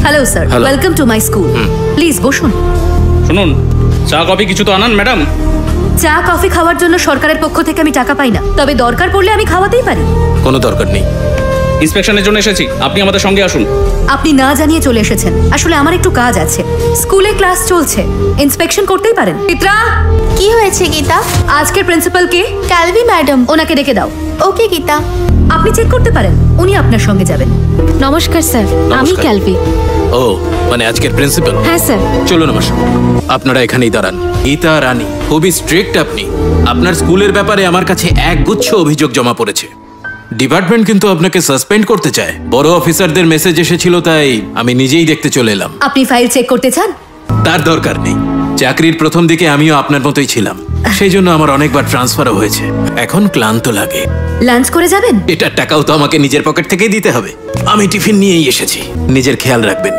Hello sir, welcome to my school. Please বসুন। শুনুন, চা কফি কিছু তো আনান ম্যাডাম। চা কফি খাওয়ার জন্য সরকারের পক্ষ থেকে আমি টাকা পাই না, তবে দরকার পড়লে আমি খাওয়াতেই পারি। কোনো দরকার নেই। ইন্সপেকশনের জন্য এসেছি, আপনি আমাদের সঙ্গে আসুন। আপনি না জানিয়ে চলে এসেছেন। আসলে আমার একটু কাজ আছে, স্কুলে ক্লাস চলছে, ইন্সপেকশন করতেই পারেন। চিত্রা, কি হয়েছে গীতা? আজকের প্রিন্সিপাল কে? ক্যালভি ম্যাডাম। ওনাকে ডেকে দাও। ওকে গীতা। আপনি চেক করতে পারেন, উনি আপনার সঙ্গে যাবেন। নমস্কার স্যার, আমি ক্যালভি। ও, মানে আজকের প্রিন্সিপাল? হ্যাঁ স্যার। চলুন আমার সঙ্গে। আপনারা এখানেই দাঁড়ান। গীতা রানী, খুবই স্ট্রিক্ট আপনি। আপনার স্কুলের ব্যাপারে আমার কাছে একগুচ্ছ অভিযোগ জমা পড়েছে। ডিপার্টমেন্ট কিন্তু আপনাকে সাসপেন্ড করতে চায়। বড় অফিসারদের মেসেজ এসেছিল, তাই আমি নিজেই দেখতে চলে এলাম। আপনি ফাইল চেক করতে চান? তার দরকার নেই। চাকরির প্রথম দিকে আমিও আপনার মতোই ছিলাম, সেই জন্য আমার অনেকবার ট্রান্সফারও হয়েছে। এখন ক্লান্ত লাগে। লাঞ্চ করে যাবেন? এটার টাকাও তো আমাকে নিজের পকেট থেকেই দিতে হবে। আমি টিফিন নিয়েই এসেছি। নিজের খেয়াল রাখবেন।